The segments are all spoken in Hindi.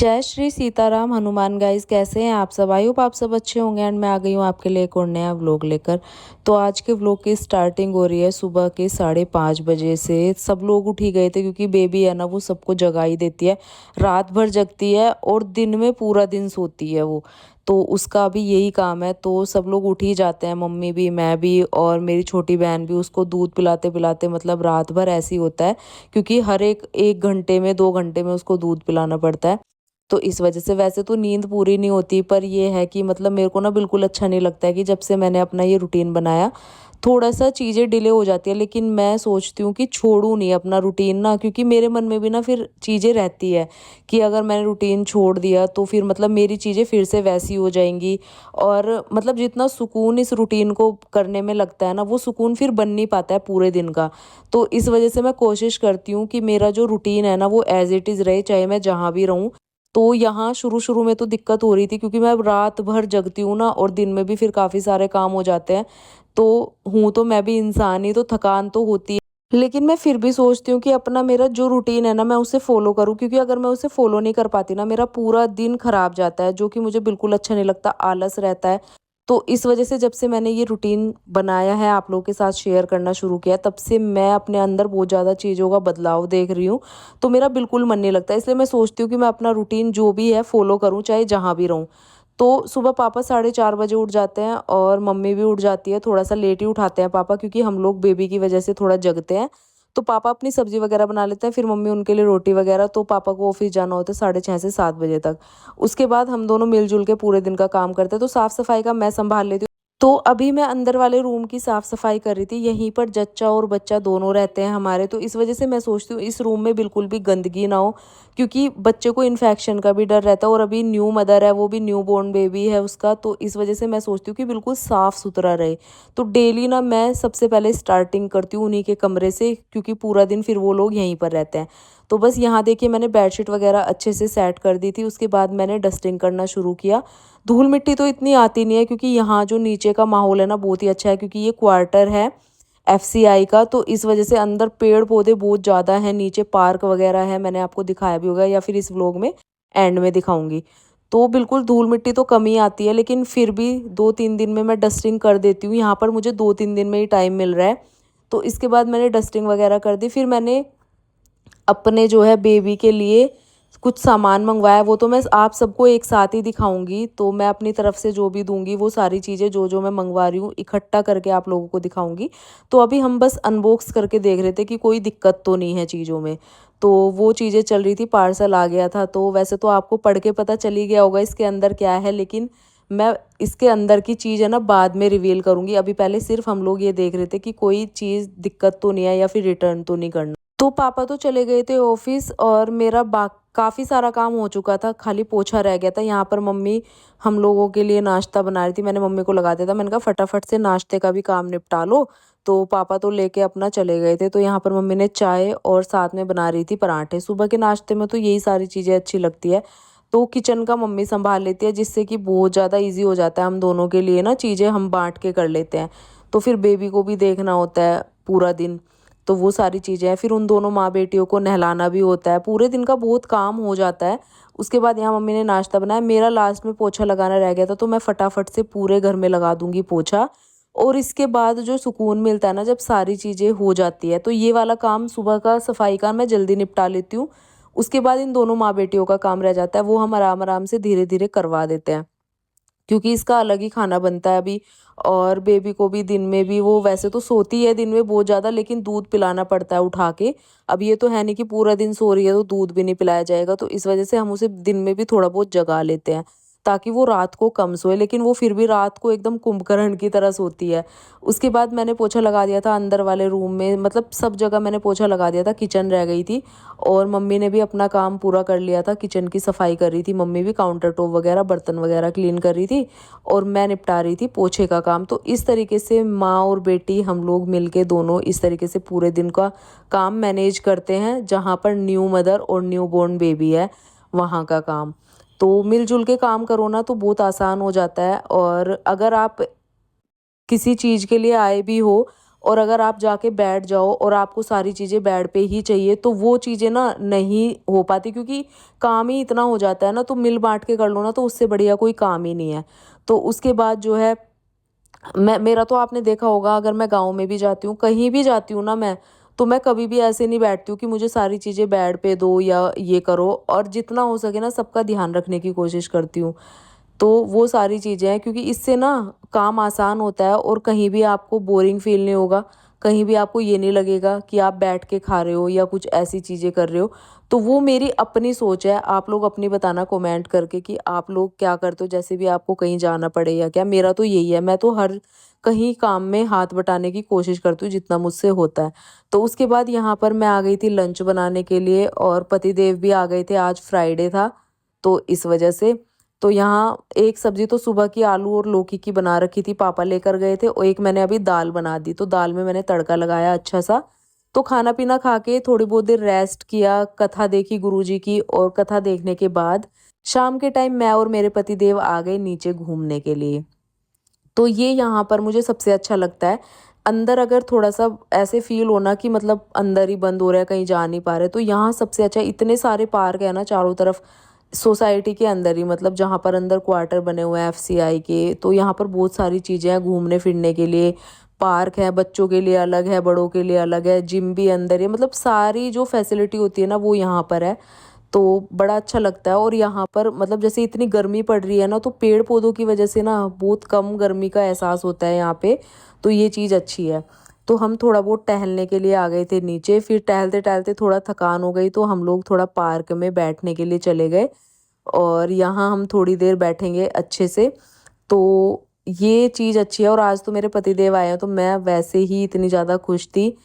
जय श्री सीताराम हनुमान गाइस, कैसे हैं आप सब। आई होप आप सब अच्छे होंगे एंड मैं आ गई हूँ आपके लिए एक और नया व्लॉग लेकर। तो आज के व्लॉग की स्टार्टिंग हो रही है सुबह के 5:30 बजे से। सब लोग उठ ही गए थे क्योंकि बेबी है ना, वो सबको जगा ही देती है। रात भर जगती है और दिन में पूरा दिन सोती है वो। तो उसका भी यही काम है। तो सब लोग उठ ही जाते हैं, मम्मी भी, मैं भी और मेरी छोटी बहन भी। उसको दूध पिलाते पिलाते मतलब रात भर ऐसे ही होता है, क्योंकि हर एक 1 घंटे में 2 घंटे में उसको दूध पिलाना पड़ता है। तो इस वजह से वैसे तो नींद पूरी नहीं होती, पर ये है कि मतलब मेरे को ना बिल्कुल अच्छा नहीं लगता है कि जब से मैंने अपना ये रूटीन बनाया, थोड़ा-सा चीज़ें डिले हो जाती है। लेकिन मैं सोचती हूँ कि छोड़ूँ नहीं अपना रूटीन ना, क्योंकि मेरे मन में भी ना फिर चीज़ें रहती है कि अगर मैंने रूटीन छोड़ दिया तो फिर मतलब मेरी चीज़ें फिर से वैसी हो जाएँगी। और मतलब जितना सुकून इस रूटीन को करने में लगता है ना, वो सुकून फिर बन नहीं पाता है पूरे दिन का। तो इस वजह से मैं कोशिश करती हूँ कि मेरा जो रूटीन है ना, वो एज़ इट इज़ रहे, चाहे मैं जहाँ भी रहूँ। तो यहाँ शुरू-शुरू में तो दिक्कत हो रही थी, क्योंकि मैं अब रात भर जगती हूँ ना और दिन में भी फिर काफ़ी सारे काम हो जाते हैं। तो हूँ तो मैं भी इंसान ही, तो थकान तो होती है। लेकिन मैं फिर भी सोचती हूँ कि अपना मेरा जो रूटीन है ना, मैं उसे फ़ॉलो करूँ, क्योंकि अगर मैं उसे फ़ॉलो नहीं कर पाती ना, मेरा पूरा दिन खराब जाता है, जो कि मुझे बिल्कुल अच्छा नहीं लगता, आलस रहता है। तो इस वज़ह से जब से मैंने ये रूटीन बनाया है, आप लोगों के साथ शेयर करना शुरू किया है, तब से मैं अपने अंदर बहुत ज़्यादा चीज़ों का बदलाव देख रही हूँ। तो मेरा बिल्कुल मन नहीं लगता, इसलिए मैं सोचती हूँ कि मैं अपना रूटीन जो भी है फ़ॉलो करूँ, चाहे जहाँ भी रहूँ। तो सुबह पापा 4:30 बजे उठ जाते हैं और मम्मी भी उठ जाती है। थोड़ा-सा लेट ही उठाते हैं पापा, क्योंकि हम लोग बेबी की वज़ह से थोड़ा जगते हैं। तो पापा अपनी सब्ज़ी वग़ैरह बना लेते हैं, फिर मम्मी उनके लिए रोटी वग़ैरह। तो पापा को ऑफ़िस जाना होता है 6:30 से 7 बजे तक। उसके बाद हम दोनों मिल-जुल के पूरे दिन का काम करते हैं, तो साफ़-सफ़ाई का मैं सँभाल लेती हूँ। तो अभी मैं अंदर वाले रूम की साफ-सफाई कर रही थी। यहीं पर जच्चा और बच्चा दोनों रहते हैं हमारे, तो इस वज़ह से मैं सोचती हूँ इस रूम में बिल्कुल भी गंदगी ना हो, क्योंकि बच्चे को इन्फेक्शन का भी डर रहता है। और अभी न्यू मदर है, वो भी न्यू बॉर्न बेबी है उसका, तो इस वज़ह से मैं सोचती हूँ कि बिल्कुल साफ-सुथरा रहे। तो डेली ना मैं सबसे पहले स्टार्टिंग करती हूँ उन्हीं के कमरे से, क्योंकि पूरा दिन फिर वो लोग यहीं पर रहते हैं। तो बस यहाँ देखिए, मैंने बेडशीट वग़ैरह अच्छे से सेट कर दी थी। उसके बाद मैंने डस्टिंग करना शुरू किया। धूल मिट्टी तो इतनी आती नहीं है, क्योंकि यहाँ जो नीचे का माहौल है ना, बहुत ही अच्छा है, क्योंकि ये क्वार्टर है एफसीआई का। तो इस वजह से अंदर पेड़ पौधे बहुत ज़्यादा हैं, नीचे पार्क वगैरह है, मैंने आपको दिखाया भी होगा या फिर इस व्लॉग में एंड में दिखाऊंगी। तो बिल्कुल धूल मिट्टी तो कम ही आती है, लेकिन फिर भी 2-3 दिन में मैं डस्टिंग कर देती हूँ। यहाँ पर मुझे 2-3 दिन में ही टाइम मिल रहा है। तो इसके बाद मैंने डस्टिंग वगैरह कर दी। फिर मैंने अपने जो है बेबी के लिए कुछ सामान मंगवाया, वो तो मैं आप सबको एक साथ ही दिखाऊंगी। तो मैं अपनी तरफ से जो भी दूंगी, वो सारी चीज़ें जो जो मैं मंगवा रही हूँ इकट्ठा करके आप लोगों को दिखाऊंगी। तो अभी हम बस अनबॉक्स करके देख रहे थे कि कोई दिक्कत तो नहीं है चीज़ों में। तो वो चीज़ें चल रही थी, पार्सल आ गया था। तो वैसे तो आपको पढ़ के पता चल ही गया होगा इसके अंदर क्या है, लेकिन मैं इसके अंदर की चीज़ है ना बाद में रिवील करूंगी। अभी पहले सिर्फ हम लोग ये देख रहे थे कि कोई चीज़ दिक्कत तो नहीं है या फिर रिटर्न तो नहीं करना। तो पापा तो चले गए थे ऑफिस और मेरा बा काफ़ी सारा काम हो चुका था, खाली पोछा रह गया था। यहाँ पर मम्मी हम लोगों के लिए नाश्ता बना रही थी, मैंने मम्मी को लगा दिया था। मैंने कहा फटाफट से नाश्ते का भी काम निपटा लो। तो पापा तो लेके अपना चले गए थे। तो यहाँ पर मम्मी ने चाय और साथ में बना रही थी पराठे। सुबह के नाश्ते में तो यही सारी चीज़ें अच्छी लगती है। तो किचन का मम्मी संभाल लेती है, जिससे कि बहुत ज़्यादा ईज़ी हो जाता है हम दोनों के लिए ना, चीज़ें हम बाँट के कर लेते हैं। तो फिर बेबी को भी देखना होता है पूरा दिन। तो वो सारी चीज़ें हैं, फिर उन दोनों माँ-बेटियों को नहलाना भी होता है, पूरे दिन का बहुत काम हो जाता है। उसके बाद यहाँ मम्मी ने नाश्ता बनाया, मेरा लास्ट में पोछा लगाना रह गया था, तो मैं फटाफट से पूरे घर में लगा दूँगी पोछा। और इसके बाद जो सुकून मिलता है ना, जब सारी चीज़ें हो जाती है, तो ये वाला काम सुबह का सफाई का मैं जल्दी निपटा लेती हूँ। उसके बाद इन दोनों माँ-बेटियों का काम रह जाता है, वो हम आराम-आराम से धीरे-धीरे करवा देते हैं। क्योंकि इसका अलग ही खाना बनता है अभी। और बेबी को भी दिन में भी, वो वैसे तो सोती है दिन में बहुत ज़्यादा, लेकिन दूध पिलाना पड़ता है उठा के। अब ये तो है नहीं कि पूरा दिन सो रही है तो दूध भी नहीं पिलाया जाएगा, तो इस वजह से हम उसे दिन में भी थोड़ा बहुत जगा लेते हैं, ताकि वो रात को कम सोए। लेकिन वो फिर भी रात को एकदम कुंभकर्ण की तरह सोती है। उसके बाद मैंने पोछा लगा दिया था अंदर वाले रूम में, मतलब सब जगह मैंने पोछा लगा दिया था, किचन रह गई थी। और मम्मी ने भी अपना काम पूरा कर लिया था, किचन की सफाई कर रही थी मम्मी भी, काउंटर टॉप वगैरह बर्तन वगैरह क्लीन कर रही थी। और मैं निपटा रही थी पोछे का काम। तो इस तरीके से माँ और बेटी हम लोग मिलके दोनों इस तरीके से पूरे दिन का काम मैनेज करते हैं, जहाँ पर न्यू मदर और न्यू बॉर्न बेबी है वहाँ का काम। तो मिलजुल के काम करो ना, तो बहुत आसान हो जाता है। और अगर आप किसी चीज़ के लिए आए भी हो और अगर आप जाके बैठ जाओ और आपको सारी चीज़ें बेड पे ही चाहिए तो वो चीज़ें ना नहीं हो पाती, क्योंकि काम ही इतना हो जाता है ना, तो मिल बाँट के कर लो ना, तो उससे बढ़िया कोई काम ही नहीं है। तो उसके बाद जो है मैं मेरा तो आपने देखा होगा, अगर मैं गाँव में भी जाती हूँ, कहीं भी जाती हूँ ना मैं, तो मैं कभी भी ऐसे नहीं बैठती हूँ कि मुझे सारी चीज़ें बेड पे दो या ये करो, और जितना हो सके ना सबका ध्यान रखने की कोशिश करती हूँ। तो वो सारी चीज़ें हैं, क्योंकि इससे ना काम आसान होता है और कहीं भी आपको बोरिंग फ़ील नहीं होगा, कहीं भी आपको ये नहीं लगेगा कि आप बैठ के खा रहे हो या कुछ ऐसी चीज़ें कर रहे हो। तो वो मेरी अपनी सोच है, आप लोग अपनी बताना कमेंट करके कि आप लोग क्या करते हो, जैसे भी आपको कहीं जाना पड़े या क्या। मेरा तो यही है, मैं तो हर कहीं काम में हाथ बटाने की कोशिश करती हूँ जितना मुझसे होता है। तो उसके बाद यहाँ पर मैं आ गई थी लंच बनाने के लिए, और पतिदेव भी आ गए थे, आज फ्राइडे था, तो इस वजह से। तो यहाँ एक सब्ज़ी तो सुबह की आलू और लौकी की बना रखी थी, पापा लेकर गए थे, और एक मैंने अभी दाल बना दी। तो दाल में मैंने तड़का लगाया अच्छा-सा, तो खाना-पीना खा के थोड़ी बहुत देर रेस्ट किया, कथा देखी गुरुजी की, और कथा देखने के बाद शाम के टाइम मैं और मेरे पतिदेव आ गए नीचे घूमने के लिए। तो ये यहाँ पर मुझे सबसे अच्छा लगता है। अंदर अगर थोड़ा-सा ऐसे फ़ील हो ना कि मतलब अंदर ही बंद हो रहा है, कहीं जा नहीं पा रहे, तो यहाँ सबसे अच्छा, इतने सारे पार्क है ना चारों तरफ, सोसाइटी के अंदर ही, मतलब जहाँ पर अंदर क्वार्टर बने हुए हैं एफसीआई के, तो यहाँ पर बहुत सारी चीज़ें हैं घूमने-फिरने के लिए। पार्क है, बच्चों के लिए अलग है, बड़ों के लिए अलग है, जिम भी अंदर है, मतलब सारी जो फैसिलिटी होती है ना वो यहाँ पर है। तो बड़ा अच्छा लगता है, और यहाँ पर मतलब जैसे इतनी गर्मी पड़ रही है ना, तो पेड़ पौधों की वजह से ना बहुत कम गर्मी का एहसास होता है यहाँ पे, तो ये चीज़ अच्छी है। तो हम थोड़ा बहुत टहलने के लिए आ गए थे नीचे, फिर टहलते टहलते थोड़ा थकान हो गई, तो हम लोग थोड़ा पार्क में बैठने के लिए चले गए, और यहाँ हम थोड़ी देर बैठेंगे अच्छे से। तो ये चीज़ अच्छी है, और आज तो मेरे पतिदेव आए हैं, तो मैं वैसे ही इतनी ज़्यादा खुश थी।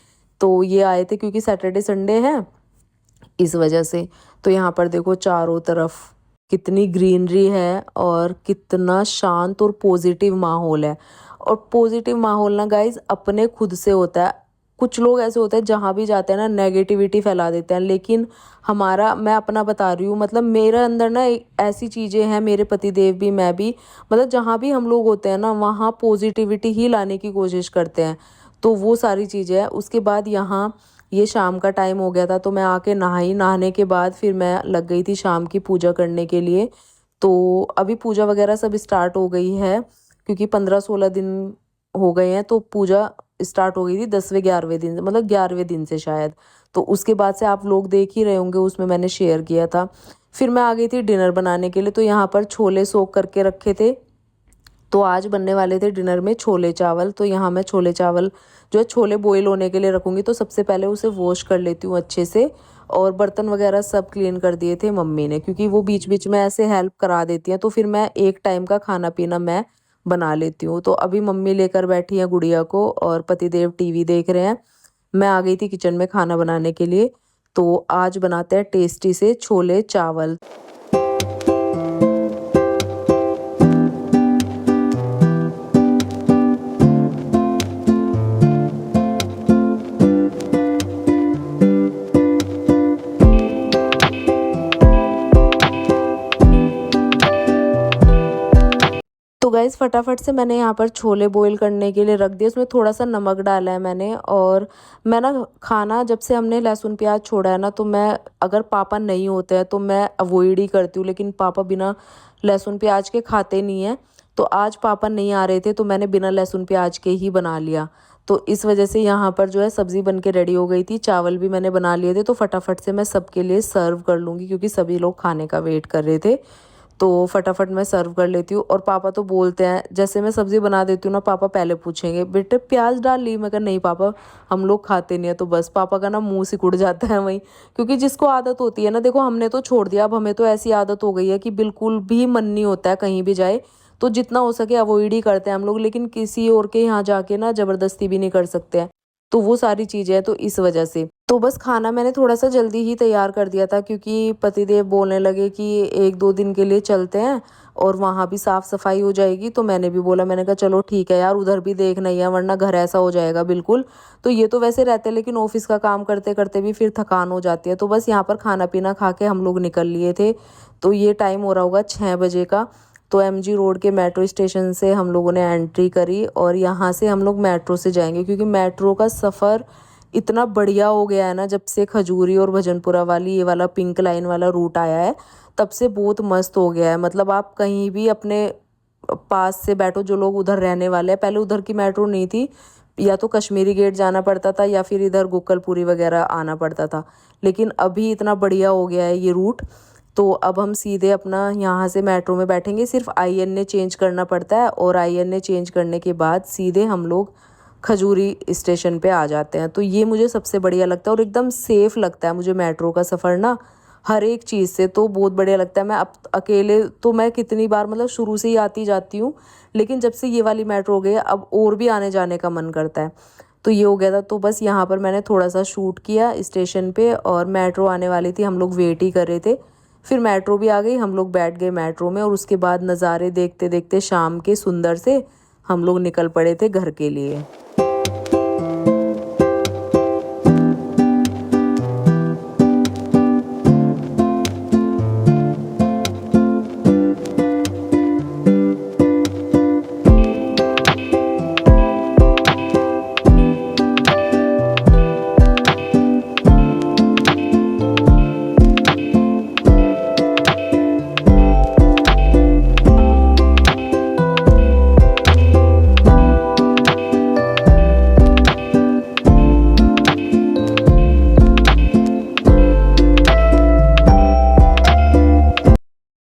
तो ये आए थे क्योंकि सैटरडे संडे है, इस वजह से। तो यहाँ पर देखो चारों तरफ कितनी ग्रीनरी है, और कितना शांत और पॉजिटिव माहौल है। और पॉजिटिव माहौल ना गाइज़ अपने खुद से होता है। कुछ लोग ऐसे होते हैं जहाँ भी जाते हैं ना नेगेटिविटी फैला देते हैं, लेकिन हमारा, मैं अपना बता रही हूँ, मतलब मेरे अंदर ना ऐसी चीज़ें हैं, मेरे पतिदेव भी, मैं भी, मतलब जहाँ भी हम लोग होते हैं ना वहाँ पॉजिटिविटी ही लाने की कोशिश करते हैं। तो वो सारी चीज़ें हैं। उसके बाद यहाँ ये शाम का टाइम हो गया था, तो मैं आके नहाई, नहाने के बाद फिर मैं लग गई थी शाम की पूजा करने के लिए। तो अभी पूजा वगैरह सब स्टार्ट हो गई है, क्योंकि 15-16 दिन हो गए हैं, तो पूजा स्टार्ट हो गई थी 10वें 11वें दिन, मतलब 11वें दिन से शायद। तो उसके बाद से आप लोग देख ही रहे होंगे, उसमें मैंने शेयर किया था। फिर मैं आ गई थी डिनर बनाने के लिए, तो यहाँ पर छोले सोक करके रखे थे, तो आज बनने वाले थे डिनर में छोले चावल। तो यहाँ मैं छोले चावल जो है छोले बॉईल होने के लिए रखूँगी, तो सबसे पहले उसे वॉश कर लेती हूँ अच्छे से, और बर्तन वगैरह सब क्लीन कर दिए थे मम्मी ने, क्योंकि वो बीच बीच में ऐसे हेल्प करा देती हैं, तो फिर मैं एक टाइम का खाना पीना मैं बना लेती हूँ। तो अभी मम्मी लेकर बैठी हैं गुड़िया को, और पतिदेव टीवी देख रहे हैं। मैं आ गई थी किचन में खाना बनाने के लिए। तो आज बनाते हैं टेस्टी से छोले चावल। तो गाइज़ फटाफट से मैंने यहाँ पर छोले बॉईल करने के लिए रख दिए, उसमें थोड़ा-सा नमक डाला है मैंने। और मैं ना खाना जब से हमने लहसुन प्याज़ छोड़ा है ना, तो मैं, अगर पापा नहीं होते हैं तो मैं अवॉइड ही करती हूँ, लेकिन पापा बिना लहसुन प्याज़ के खाते नहीं हैं। तो आज पापा नहीं आ रहे थे, तो मैंने बिना लहसुन प्याज़ के ही बना लिया। तो इस वजह से यहाँ पर जो है सब्ज़ी बन के रेडी हो गई थी, चावल भी मैंने बना लिए थे, तो फटाफट से मैं सबके लिए सर्व कर लूँगी, क्योंकि सभी लोग खाने का वेट कर रहे थे। तो फटाफट मैं सर्व कर लेती हूँ। और पापा तो बोलते हैं, जैसे मैं सब्ज़ी बना देती हूँ ना, पापा पहले पूछेंगे, बेटे प्याज डाल ली? मैं कहा नहीं पापा, हम लोग खाते नहीं है। तो बस पापा का ना मुँह सिकुड़ जाता है वहीं, क्योंकि जिसको आदत होती है ना, देखो हमने तो छोड़ दिया, अब हमें तो ऐसी आदत हो गई है कि बिल्कुल भी मन नहीं होता है कहीं भी जाए, तो जितना हो सके अवॉइड ही करते हैं हम लोग, लेकिन किसी और के यहाँ जाके ना ज़बरदस्ती भी नहीं कर सकते हैं। तो वो सारी चीज़ें हैं, तो इस वजह से। तो बस खाना मैंने थोड़ा-सा जल्दी ही तैयार कर दिया था, क्योंकि पतिदेव बोलने लगे कि 1-2 दिन के लिए चलते हैं, और वहाँ भी साफ़-सफ़ाई हो जाएगी। तो मैंने भी बोला, मैंने कहा चलो ठीक है यार, उधर भी देखना ही है, वरना घर ऐसा हो जाएगा बिल्कुल। तो ये तो वैसे रहते हैं, लेकिन ऑफ़िस का काम करते-करते भी फिर थकान हो जाती है। तो बस यहाँ पर खाना-पीना खा के हम लोग निकल लिए थे। तो ये टाइम हो रहा होगा 6 बजे का। तो एमजी रोड के मेट्रो स्टेशन से हम लोगों ने एंट्री करी और यहाँ से हम लोग मेट्रो से जाएंगे, क्योंकि मेट्रो का सफ़र इतना बढ़िया हो गया है ना, जब से खजूरी और भजनपुरा वाली ये वाला पिंक लाइन वाला रूट आया है तब से बहुत मस्त हो गया है। मतलब आप कहीं भी अपने पास से बैठो, जो लोग उधर रहने वाले हैं, पहले उधर की मेट्रो नहीं थी, या तो कश्मीरी गेट जाना पड़ता था या फिर इधर गोकलपुरी वगैरह आना पड़ता था, लेकिन अभी इतना बढ़िया हो गया है ये रूट। तो अब हम सीधे अपना यहाँ से मेट्रो में बैठेंगे, सिर्फ आईएनए चेंज करना पड़ता है और आईएनए चेंज करने के बाद सीधे हम लोग खजूरी स्टेशन पे आ जाते हैं। तो ये मुझे सबसे बढ़िया लगता है और एकदम सेफ़ लगता है मुझे मेट्रो का सफ़र ना, हर एक चीज़ से तो बहुत बढ़िया लगता है। मैं अब अकेले तो मैं कितनी बार मतलब शुरू से ही आती जाती हूँ, लेकिन जब से ये वाली मेट्रो हो गई है अब और भी आने जाने का मन करता है। तो ये हो गया था, तो बस यहाँ पर मैंने थोड़ा सा शूट किया स्टेशन पे, और मेट्रो आने वाली थी, हम लोग वेट ही कर रहे थे। फिर मेट्रो भी आ गई, हम लोग बैठ गए मेट्रो में और उसके बाद नज़ारे देखते देखते शाम के सुंदर से हम लोग निकल पड़े थे घर के लिए।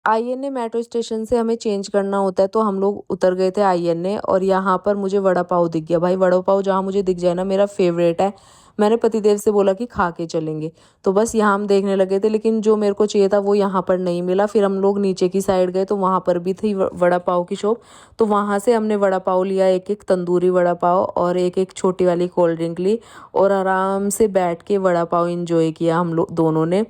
आईएनए मेट्रो स्टेशन से हमें चेंज करना होता है, तो हम लोग उतर गए थे आईएनए और यहाँ पर मुझे वड़ा पाव दिख गया। भाई वड़ा पाव जहाँ मुझे दिख जाए ना मेरा फेवरेट है। मैंने पतिदेव से बोला कि खा के चलेंगे, तो बस यहाँ हम देखने लगे थे, लेकिन जो मेरे को चाहिए था वो यहाँ पर नहीं मिला। फिर हम लोग नीचे की साइड गए तो वहाँ पर भी थी वड़ा पाव की शॉप, तो वहाँ से हमने वड़ा पाव लिया, एक एक तंदूरी वड़ा पाव और एक एक छोटी वाली कोल्ड ड्रिंक ली और आराम से बैठ के वड़ा पाव इंजॉय किया हम लोग दोनों ने।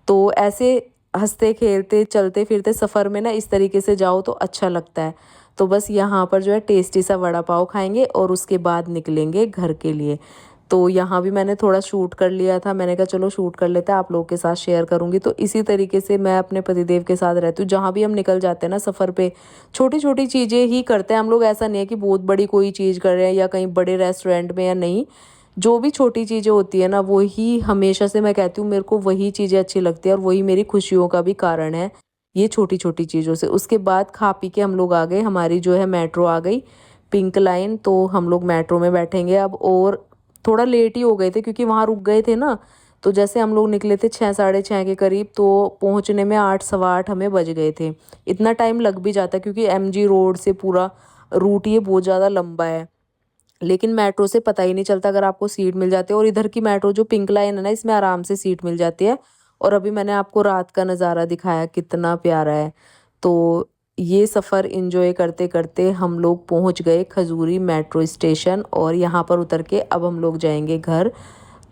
तो ऐसे हँसते खेलते चलते फिरते सफ़र में ना इस तरीके से जाओ तो अच्छा लगता है। तो बस यहाँ पर जो है टेस्टी सा वड़ा पाव खाएंगे और उसके बाद निकलेंगे घर के लिए। तो यहाँ भी मैंने थोड़ा शूट कर लिया था, मैंने कहा चलो शूट कर लेते हैं, आप लोगों के साथ शेयर करूँगी। तो इसी तरीके से मैं अपने पतिदेव के साथ रहती हूँ, जहाँ भी हम निकल जाते हैं ना सफ़र पे छोटी छोटी चीज़ें ही करते हैं हम लोग। ऐसा नहीं है कि बहुत बड़ी कोई चीज़ कर रहे हैं या कहीं बड़े रेस्टोरेंट में, या नहीं, जो भी छोटी चीज़ें होती है ना वो ही हमेशा से मैं कहती हूँ मेरे को वही चीज़ें अच्छी लगती है और वही मेरी खुशियों का भी कारण है, ये छोटी छोटी चीज़ों से। उसके बाद खा पी के हम लोग आ गए, हमारी जो है मेट्रो आ गई पिंक लाइन, तो हम लोग मेट्रो में बैठेंगे अब। और थोड़ा लेट ही हो गए थे क्योंकि वहाँ रुक गए थे ना, तो जैसे हम लोग निकले थे 6 साढ़े 6 के करीब, तो पहुँचने में 8 सवा 8 हमें बज गए थे। इतना टाइम लग भी जाता है क्योंकि एमजी रोड से पूरा रूट ये बहुत ज़्यादा लंबा है, लेकिन मेट्रो से पता ही नहीं चलता अगर आपको सीट मिल जाती है। और इधर की मेट्रो जो पिंक लाइन है ना, इसमें आराम से सीट मिल जाती है। और अभी मैंने आपको रात का नज़ारा दिखाया कितना प्यारा है। तो ये सफ़र एंजॉय करते करते हम लोग पहुंच गए खजूरी मेट्रो स्टेशन और यहाँ पर उतर के अब हम लोग जाएंगे घर।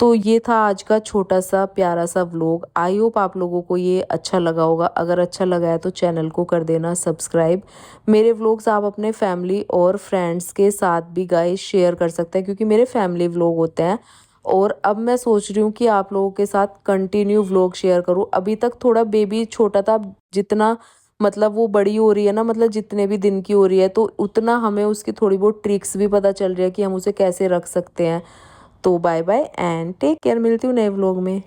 तो ये था आज का छोटा सा प्यारा सा व्लॉग। आई होप आप लोगों को ये अच्छा लगा होगा। अगर अच्छा लगा है तो चैनल को कर देना सब्सक्राइब। मेरे व्लॉग्स आप अपने फैमिली और फ्रेंड्स के साथ भी गाइस शेयर कर सकते हैं, क्योंकि मेरे फैमिली व्लॉग होते हैं। और अब मैं सोच रही हूँ कि आप लोगों के साथ कंटिन्यू व्लॉग शेयर करूँ। अभी तक थोड़ा बेबी छोटा था, जितना मतलब वो बड़ी हो रही है ना, मतलब जितने भी दिन की हो रही है, तो उतना हमें उसकी थोड़ी बहुत ट्रिक्स भी पता चल रही है कि हम उसे कैसे रख सकते हैं। तो bye bye and take care, मिलती हूँ नए व्लॉग में।